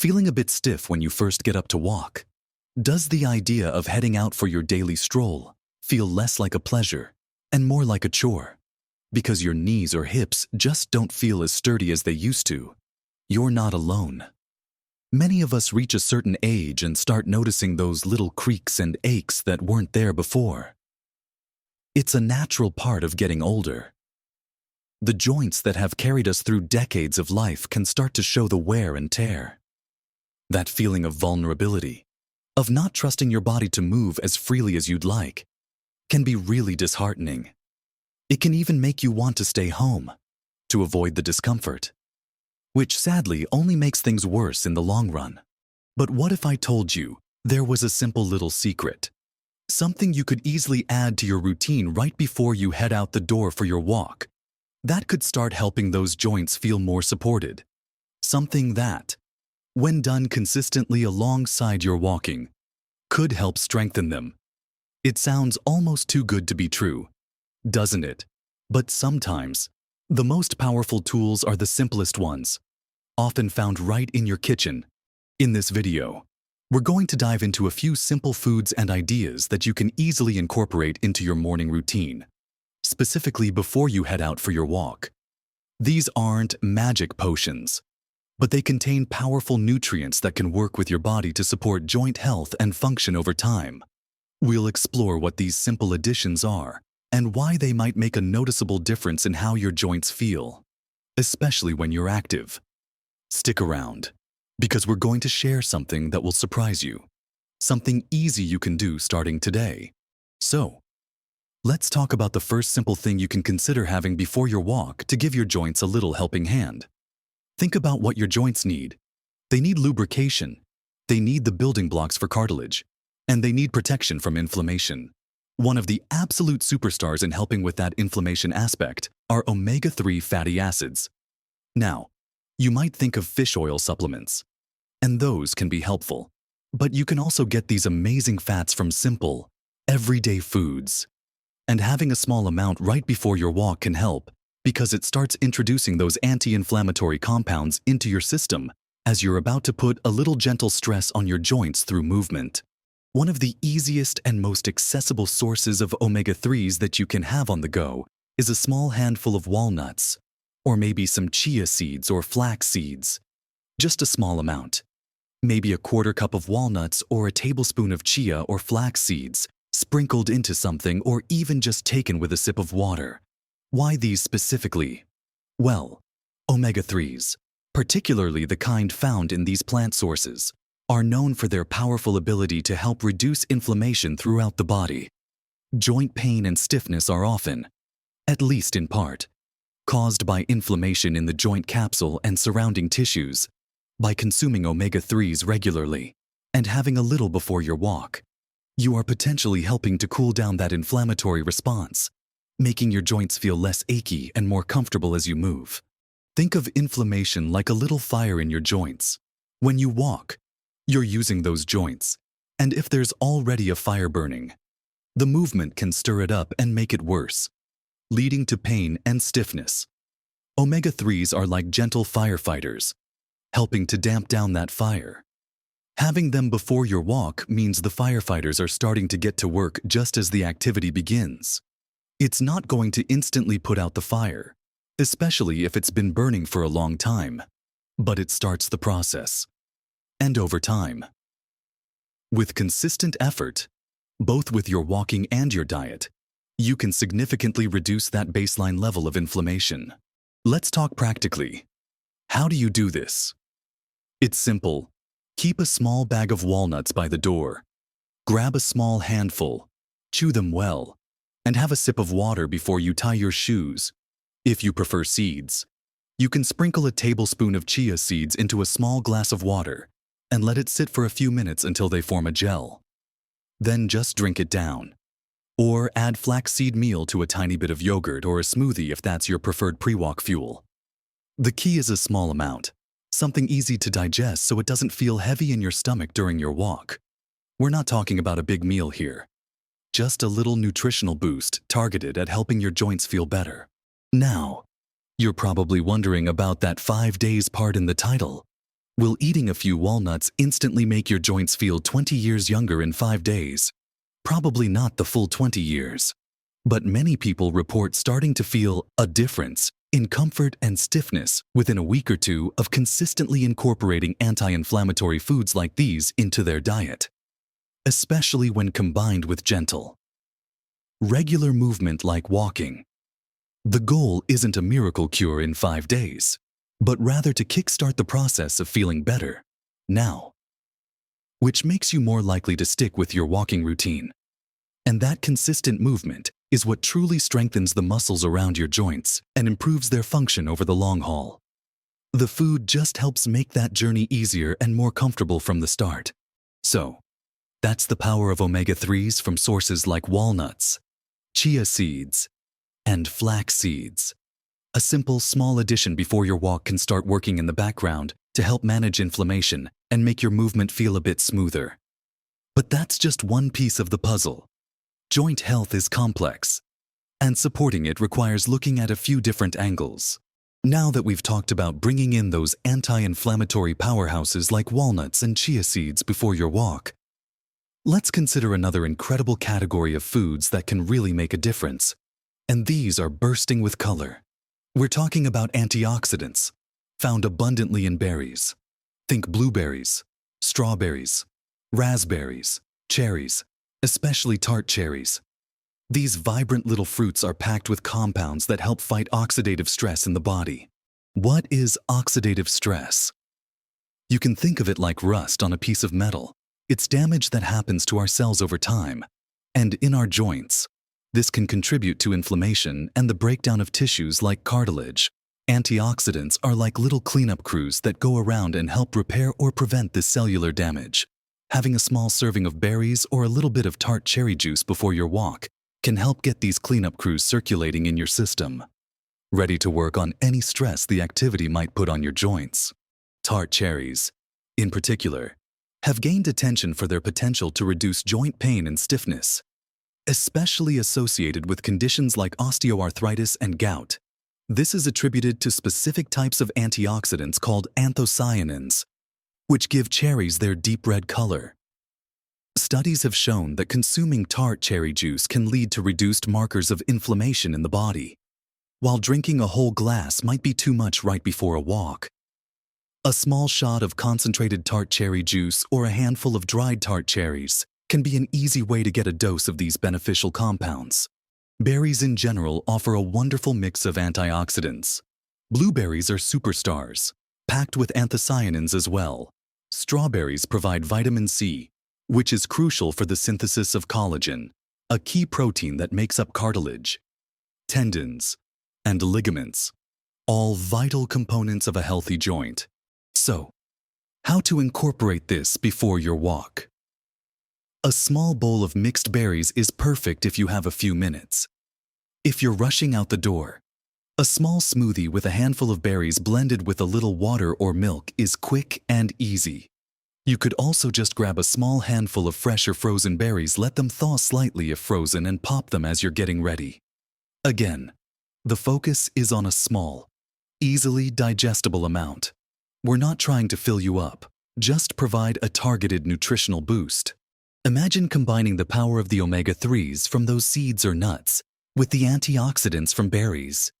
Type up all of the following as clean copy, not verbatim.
Feeling a bit stiff when you first get up to walk? Does the idea of heading out for your daily stroll feel less like a pleasure and more like a chore? Because your knees or hips just don't feel as sturdy as they used to. You're not alone. Many of us reach a certain age and start noticing those little creaks and aches that weren't there before. It's a natural part of getting older. The joints that have carried us through decades of life can start to show the wear and tear. That feeling of vulnerability, of not trusting your body to move as freely as you'd like, can be really disheartening. It can even make you want to stay home, to avoid the discomfort, which sadly only makes things worse in the long run. But what if I told you there was a simple little secret? Something you could easily add to your routine right before you head out the door for your walk. That could start helping those joints feel more supported. Something that, when done consistently alongside your walking, could help strengthen them. It sounds almost too good to be true, doesn't it? But sometimes, the most powerful tools are the simplest ones, often found right in your kitchen. In this video, we're going to dive into a few simple foods and ideas that you can easily incorporate into your morning routine, specifically before you head out for your walk. These aren't magic potions, but they contain powerful nutrients that can work with your body to support joint health and function over time. We'll explore what these simple additions are and why they might make a noticeable difference in how your joints feel, especially when you're active. Stick around, because we're going to share something that will surprise you, something easy you can do starting today. So, let's talk about the first simple thing you can consider having before your walk to give your joints a little helping hand. Think about what your joints need. They need lubrication, they need the building blocks for cartilage, and they need protection from inflammation. One of the absolute superstars in helping with that inflammation aspect are omega-3 fatty acids. Now, you might think of fish oil supplements, and those can be helpful. But you can also get these amazing fats from simple, everyday foods. And having a small amount right before your walk can help, because it starts introducing those anti-inflammatory compounds into your system as you're about to put a little gentle stress on your joints through movement. One of the easiest and most accessible sources of omega-3s that you can have on the go is a small handful of walnuts, or maybe some chia seeds or flax seeds. Just a small amount. Maybe a quarter cup of walnuts or a tablespoon of chia or flax seeds, sprinkled into something or even just taken with a sip of water. Why these specifically? Well, omega-3s, particularly the kind found in these plant sources, are known for their powerful ability to help reduce inflammation throughout the body. Joint pain and stiffness are often, at least in part, caused by inflammation in the joint capsule and surrounding tissues. By consuming omega-3s regularly and having a little before your walk, you are potentially helping to cool down that inflammatory response, making your joints feel less achy and more comfortable as you move. Think of inflammation like a little fire in your joints. When you walk, you're using those joints, and if there's already a fire burning, the movement can stir it up and make it worse, leading to pain and stiffness. Omega-3s are like gentle firefighters, helping to damp down that fire. Having them before your walk means the firefighters are starting to get to work just as the activity begins. It's not going to instantly put out the fire, especially if it's been burning for a long time, but it starts the process. And over time, with consistent effort, both with your walking and your diet, you can significantly reduce that baseline level of inflammation. Let's talk practically. How do you do this? It's simple. Keep a small bag of walnuts by the door. Grab a small handful, chew them well, and have a sip of water before you tie your shoes. If you prefer seeds, you can sprinkle a tablespoon of chia seeds into a small glass of water and let it sit for a few minutes until they form a gel. Then just drink it down. Or add flaxseed meal to a tiny bit of yogurt or a smoothie if that's your preferred pre-walk fuel. The key is a small amount, something easy to digest so it doesn't feel heavy in your stomach during your walk. We're not talking about a big meal here. Just a little nutritional boost targeted at helping your joints feel better. Now, you're probably wondering about that 5 days part in the title. Will eating a few walnuts instantly make your joints feel 20 years younger in 5 days? Probably not the full 20 years. But many people report starting to feel a difference in comfort and stiffness within a week or two of consistently incorporating anti-inflammatory foods like these into their diet, especially when combined with gentle, regular movement like walking. The goal isn't a miracle cure in 5 days, but rather to kickstart the process of feeling better now, which makes you more likely to stick with your walking routine. And that consistent movement is what truly strengthens the muscles around your joints and improves their function over the long haul. The food just helps make that journey easier and more comfortable from the start. So, that's the power of omega-3s from sources like walnuts, chia seeds, and flax seeds. A simple, small addition before your walk can start working in the background to help manage inflammation and make your movement feel a bit smoother. But that's just one piece of the puzzle. Joint health is complex, and supporting it requires looking at a few different angles. Now that we've talked about bringing in those anti-inflammatory powerhouses like walnuts and chia seeds before your walk, let's consider another incredible category of foods that can really make a difference. And these are bursting with color. We're talking about antioxidants, found abundantly in berries. Think blueberries, strawberries, raspberries, cherries, especially tart cherries. These vibrant little fruits are packed with compounds that help fight oxidative stress in the body. What is oxidative stress? You can think of it like rust on a piece of metal. It's damage that happens to our cells over time, and in our joints. This can contribute to inflammation and the breakdown of tissues like cartilage. Antioxidants are like little cleanup crews that go around and help repair or prevent this cellular damage. Having a small serving of berries or a little bit of tart cherry juice before your walk can help get these cleanup crews circulating in your system, ready to work on any stress the activity might put on your joints. Tart cherries, in particular, have gained attention for their potential to reduce joint pain and stiffness, especially associated with conditions like osteoarthritis and gout. This is attributed to specific types of antioxidants called anthocyanins, which give cherries their deep red color. Studies have shown that consuming tart cherry juice can lead to reduced markers of inflammation in the body, while drinking a whole glass might be too much right before a walk. A small shot of concentrated tart cherry juice or a handful of dried tart cherries can be an easy way to get a dose of these beneficial compounds. Berries in general offer a wonderful mix of antioxidants. Blueberries are superstars, packed with anthocyanins as well. Strawberries provide vitamin C, which is crucial for the synthesis of collagen, a key protein that makes up cartilage, tendons, and ligaments, all vital components of a healthy joint. So, how to incorporate this before your walk? A small bowl of mixed berries is perfect if you have a few minutes. If you're rushing out the door, a small smoothie with a handful of berries blended with a little water or milk is quick and easy. You could also just grab a small handful of fresh or frozen berries, let them thaw slightly if frozen, and pop them as you're getting ready. Again, the focus is on a small, easily digestible amount. We're not trying to fill you up, just provide a targeted nutritional boost. Imagine combining the power of the omega-3s from those seeds or nuts with the antioxidants from berries.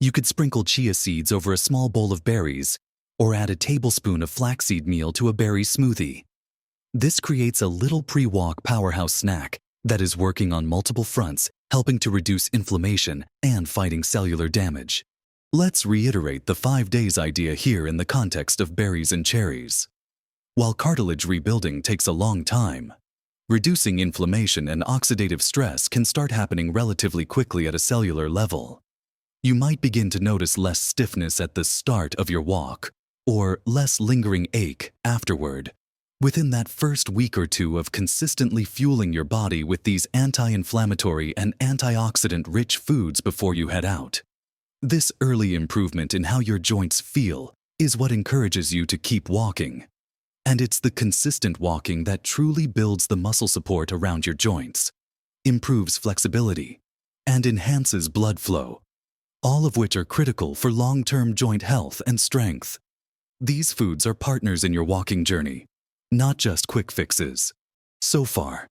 You could sprinkle chia seeds over a small bowl of berries or add a tablespoon of flaxseed meal to a berry smoothie. This creates a little pre-walk powerhouse snack that is working on multiple fronts, helping to reduce inflammation and fighting cellular damage. Let's reiterate the 5 days idea here in the context of berries and cherries. While cartilage rebuilding takes a long time, reducing inflammation and oxidative stress can start happening relatively quickly at a cellular level. You might begin to notice less stiffness at the start of your walk, or less lingering ache afterward, within that first week or two of consistently fueling your body with these anti-inflammatory and antioxidant-rich foods before you head out. This early improvement in how your joints feel is what encourages you to keep walking. And it's the consistent walking that truly builds the muscle support around your joints, improves flexibility, and enhances blood flow, all of which are critical for long-term joint health and strength. These foods are partners in your walking journey, not just quick fixes. So far,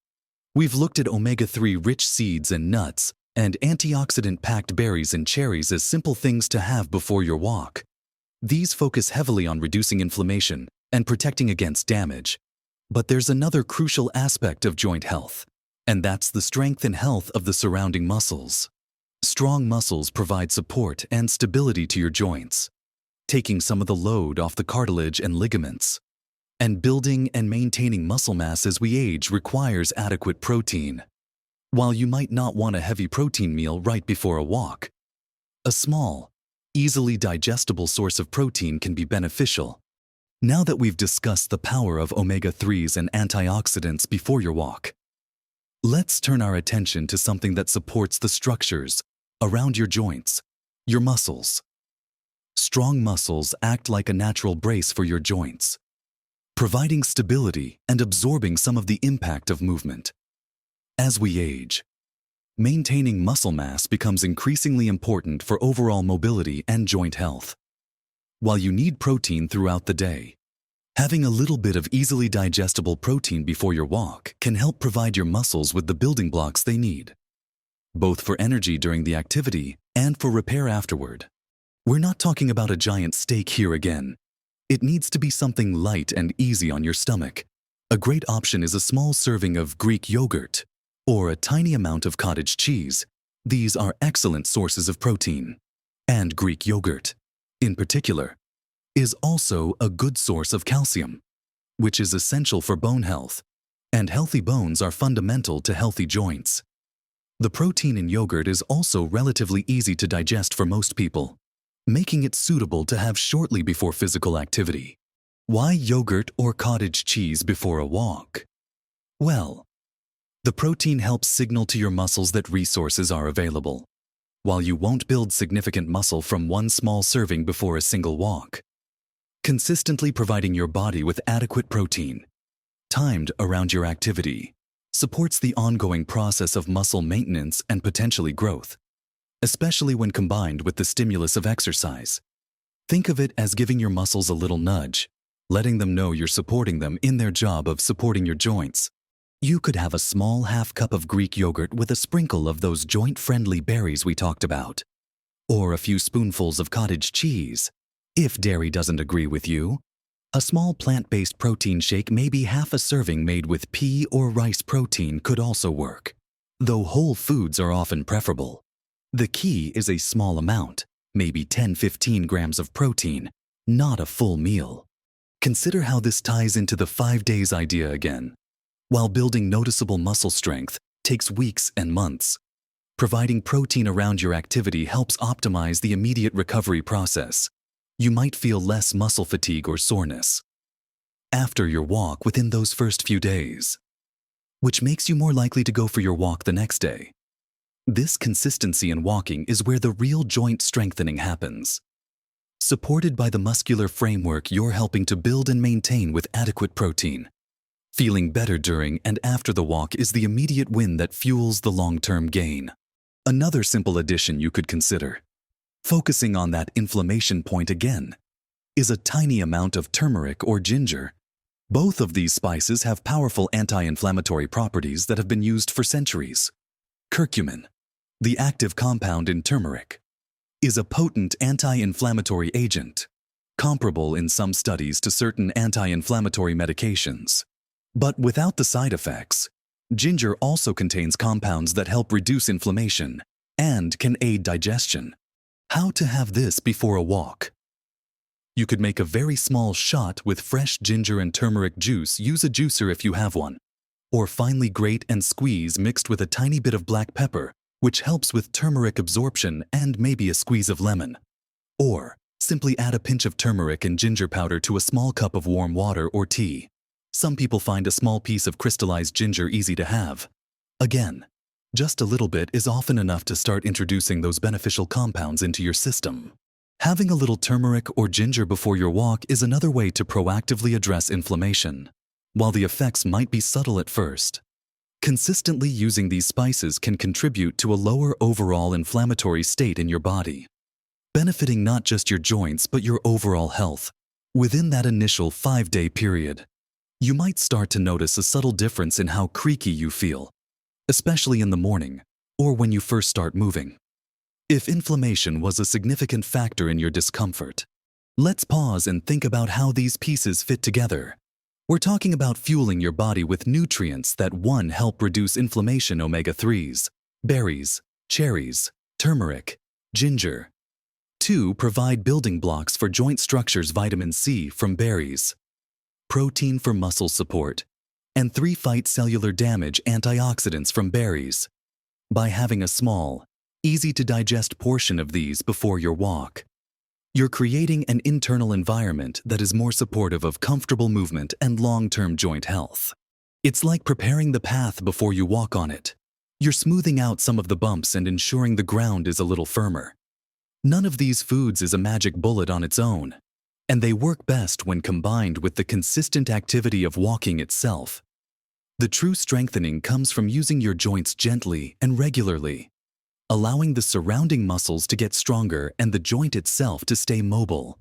we've looked at omega-3 rich seeds and nuts and antioxidant-packed berries and cherries as simple things to have before your walk. These focus heavily on reducing inflammation and protecting against damage. But there's another crucial aspect of joint health, and that's the strength and health of the surrounding muscles. Strong muscles provide support and stability to your joints, taking some of the load off the cartilage and ligaments. And building and maintaining muscle mass as we age requires adequate protein. While you might not want a heavy protein meal right before a walk, a small, easily digestible source of protein can be beneficial. Now that we've discussed the power of omega-3s and antioxidants before your walk, let's turn our attention to something that supports the structures around your joints, your muscles. Strong muscles act like a natural brace for your joints, providing stability and absorbing some of the impact of movement. As we age, maintaining muscle mass becomes increasingly important for overall mobility and joint health. While you need protein throughout the day, having a little bit of easily digestible protein before your walk can help provide your muscles with the building blocks they need, both for energy during the activity and for repair afterward. We're not talking about a giant steak here again. It needs to be something light and easy on your stomach. A great option is a small serving of Greek yogurt or a tiny amount of cottage cheese. These are excellent sources of protein. And Greek yogurt, in particular, is also a good source of calcium, which is essential for bone health, and healthy bones are fundamental to healthy joints. The protein in yogurt is also relatively easy to digest for most people, making it suitable to have shortly before physical activity. Why yogurt or cottage cheese before a walk? Well, the protein helps signal to your muscles that resources are available, while you won't build significant muscle from one small serving before a single walk. Consistently providing your body with adequate protein, timed around your activity, supports the ongoing process of muscle maintenance and potentially growth, especially when combined with the stimulus of exercise. Think of it as giving your muscles a little nudge, letting them know you're supporting them in their job of supporting your joints. You could have a small half-cup of Greek yogurt with a sprinkle of those joint-friendly berries we talked about, or a few spoonfuls of cottage cheese. If dairy doesn't agree with you, a small plant-based protein shake, maybe half a serving made with pea or rice protein, could also work, though whole foods are often preferable. The key is a small amount, maybe 10-15 grams of protein, not a full meal. Consider how this ties into the 5 days idea again. While building noticeable muscle strength takes weeks and months, providing protein around your activity helps optimize the immediate recovery process. You might feel less muscle fatigue or soreness after your walk within those first few days, which makes you more likely to go for your walk the next day. This consistency in walking is where the real joint strengthening happens, supported by the muscular framework you're helping to build and maintain with adequate protein. Feeling better during and after the walk is the immediate win that fuels the long-term gain. Another simple addition you could consider, focusing on that inflammation point again, is a tiny amount of turmeric or ginger. Both of these spices have powerful anti-inflammatory properties that have been used for centuries. Curcumin, the active compound in turmeric, is a potent anti-inflammatory agent, comparable in some studies to certain anti-inflammatory medications. But without the side effects. Ginger also contains compounds that help reduce inflammation and can aid digestion. How to have this before a walk? You could make a very small shot with fresh ginger and turmeric juice. Use a juicer if you have one, or finely grate and squeeze mixed with a tiny bit of black pepper, which helps with turmeric absorption, and maybe a squeeze of lemon. Or simply add a pinch of turmeric and ginger powder to a small cup of warm water or tea. Some people find a small piece of crystallized ginger easy to have. Again, just a little bit is often enough to start introducing those beneficial compounds into your system. Having a little turmeric or ginger before your walk is another way to proactively address inflammation. While the effects might be subtle at first, consistently using these spices can contribute to a lower overall inflammatory state in your body, benefiting not just your joints but your overall health. Within that initial 5-day period, you might start to notice a subtle difference in how creaky you feel, especially in the morning or when you first start moving. If inflammation was a significant factor in your discomfort, let's pause and think about how these pieces fit together. We're talking about fueling your body with nutrients that 1. Help reduce inflammation, omega-3s, berries, cherries, turmeric, ginger. 2. Provide building blocks for joint structures, vitamin C from berries, protein for muscle support, and 3. Fight cellular damage, antioxidants from berries. By having a small, easy-to-digest portion of these before your walk, you're creating an internal environment that is more supportive of comfortable movement and long-term joint health. It's like preparing the path before you walk on it. You're smoothing out some of the bumps and ensuring the ground is a little firmer. None of these foods is a magic bullet on its own, and they work best when combined with the consistent activity of walking itself. The true strengthening comes from using your joints gently and regularly, allowing the surrounding muscles to get stronger and the joint itself to stay mobile.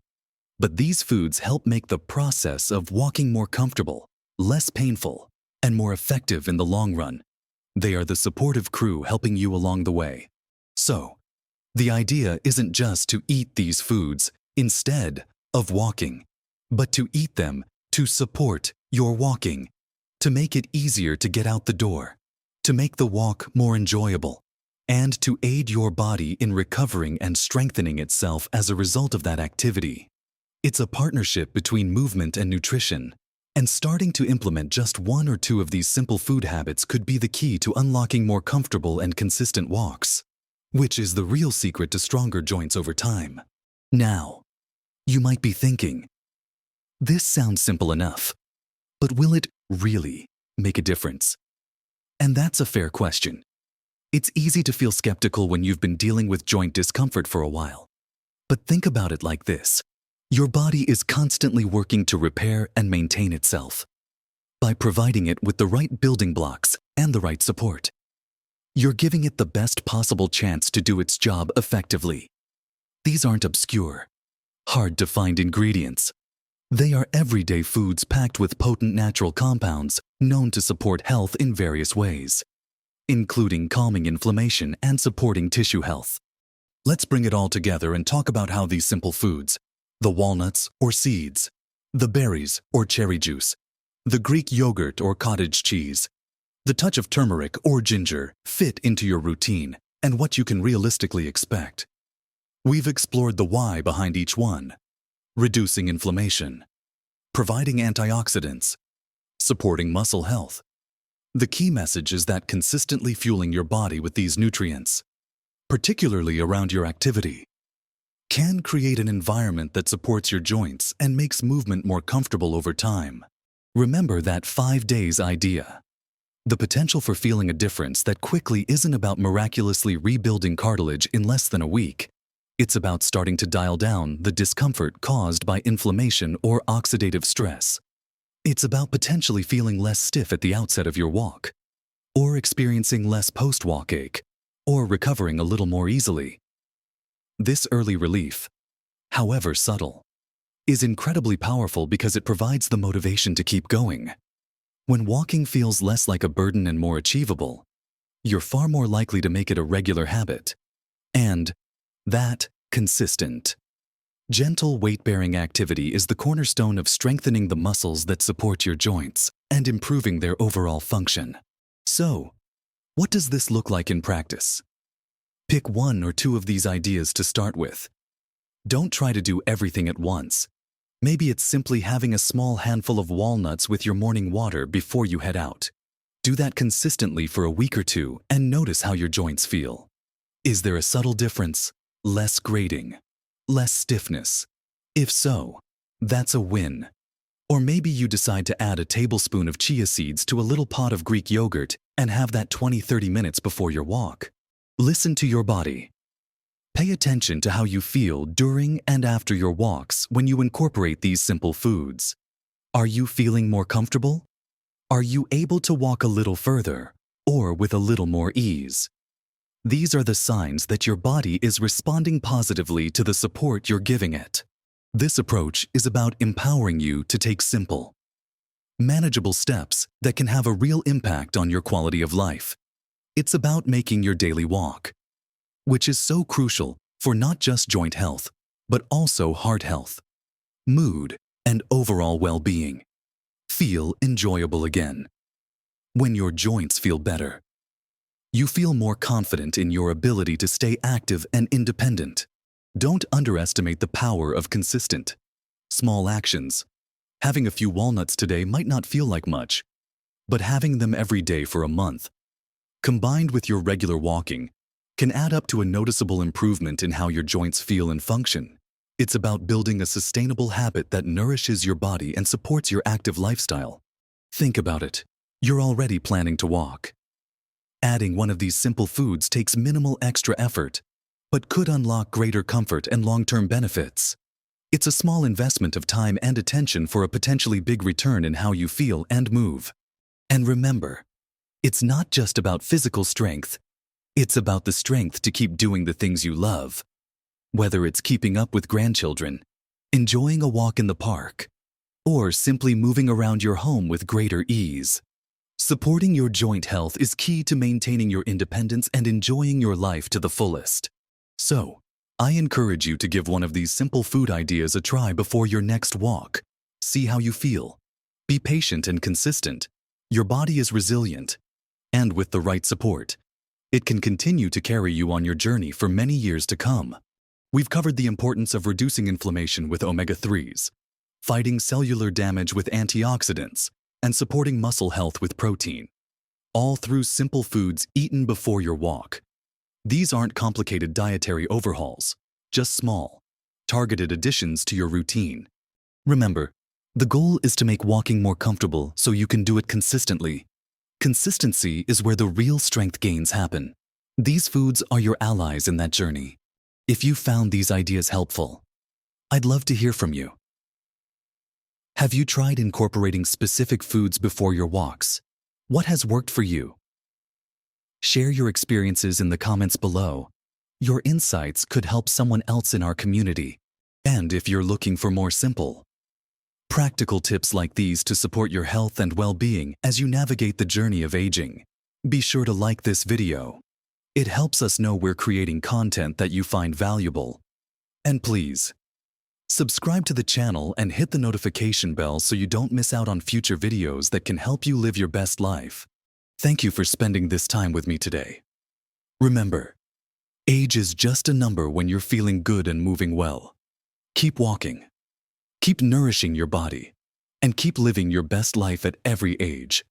But these foods help make the process of walking more comfortable, less painful, and more effective in the long run. They are the supportive crew helping you along the way. So, the idea isn't just to eat these foods instead of walking, but to eat them to support your walking, to make it easier to get out the door, to make the walk more enjoyable, and to aid your body in recovering and strengthening itself as a result of that activity. It's a partnership between movement and nutrition, and starting to implement just 1 or 2 of these simple food habits could be the key to unlocking more comfortable and consistent walks, which is the real secret to stronger joints over time. Now, you might be thinking, this sounds simple enough, but will it really make a difference? And that's a fair question. It's easy to feel skeptical when you've been dealing with joint discomfort for a while. But think about it like this. Your body is constantly working to repair and maintain itself by providing it with the right building blocks and the right support. You're giving it the best possible chance to do its job effectively. These aren't obscure, hard-to-find ingredients. They are everyday foods packed with potent natural compounds known to support health in various ways, including calming inflammation and supporting tissue health. Let's bring it all together and talk about how these simple foods, the walnuts or seeds, the berries or cherry juice, the Greek yogurt or cottage cheese, the touch of turmeric or ginger fit into your routine and what you can realistically expect. We've explored the why behind each one: reducing inflammation, providing antioxidants, supporting muscle health. The key message is that consistently fueling your body with these nutrients, particularly around your activity, can create an environment that supports your joints and makes movement more comfortable over time. Remember that 5 days idea. The potential for feeling a difference that quickly isn't about miraculously rebuilding cartilage in less than a week. It's about starting to dial down the discomfort caused by inflammation or oxidative stress. It's about potentially feeling less stiff at the outset of your walk, or experiencing less post-walk ache, or recovering a little more easily. This early relief, however subtle, is incredibly powerful because it provides the motivation to keep going. When walking feels less like a burden and more achievable, you're far more likely to make it a regular habit, and that consistent. Gentle weight-bearing activity is the cornerstone of strengthening the muscles that support your joints and improving their overall function. So, what does this look like in practice? Pick 1 or 2 of these ideas to start with. Don't try to do everything at once. Maybe it's simply having a small handful of walnuts with your morning water before you head out. Do that consistently for a week or 2 and notice how your joints feel. Is there a subtle difference? Less grating? Less stiffness? If so, that's a win. Or maybe you decide to add a tablespoon of chia seeds to a little pot of Greek yogurt and have that 20-30 minutes before your walk. Listen to your body. Pay attention to how you feel during and after your walks when you incorporate these simple foods. Are you feeling more comfortable? Are you able to walk a little further or with a little more ease? These are the signs that your body is responding positively to the support you're giving it. This approach is about empowering you to take simple, manageable steps that can have a real impact on your quality of life. It's about making your daily walk, which is so crucial for not just joint health, but also heart health, mood, and overall well-being. Feel enjoyable again. When your joints feel better, you feel more confident in your ability to stay active and independent. Don't underestimate the power of consistent, small actions. Having a few walnuts today might not feel like much, but having them every day for a month, combined with your regular walking, can add up to a noticeable improvement in how your joints feel and function. It's about building a sustainable habit that nourishes your body and supports your active lifestyle. Think about it. You're already planning to walk. Adding one of these simple foods takes minimal extra effort, but could unlock greater comfort and long-term benefits. It's a small investment of time and attention for a potentially big return in how you feel and move. And remember, it's not just about physical strength. It's about the strength to keep doing the things you love. Whether it's keeping up with grandchildren, enjoying a walk in the park, or simply moving around your home with greater ease. Supporting your joint health is key to maintaining your independence and enjoying your life to the fullest. So, I encourage you to give one of these simple food ideas a try before your next walk. See how you feel. Be patient and consistent. Your body is resilient. And with the right support, it can continue to carry you on your journey for many years to come. We've covered the importance of reducing inflammation with omega-3s, fighting cellular damage with antioxidants, and supporting muscle health with protein, all through simple foods eaten before your walk. These aren't complicated dietary overhauls, just small, targeted additions to your routine. Remember, the goal is to make walking more comfortable so you can do it consistently. Consistency is where the real strength gains happen. These foods are your allies in that journey. If you found these ideas helpful, I'd love to hear from you. Have you tried incorporating specific foods before your walks? What has worked for you? Share your experiences in the comments below. Your insights could help someone else in our community. And if you're looking for more simple, practical tips like these to support your health and well-being as you navigate the journey of aging, be sure to like this video. It helps us know we're creating content that you find valuable. And please, subscribe to the channel and hit the notification bell so you don't miss out on future videos that can help you live your best life. Thank you for spending this time with me today. Remember, age is just a number when you're feeling good and moving well. Keep walking, keep nourishing your body, and keep living your best life at every age.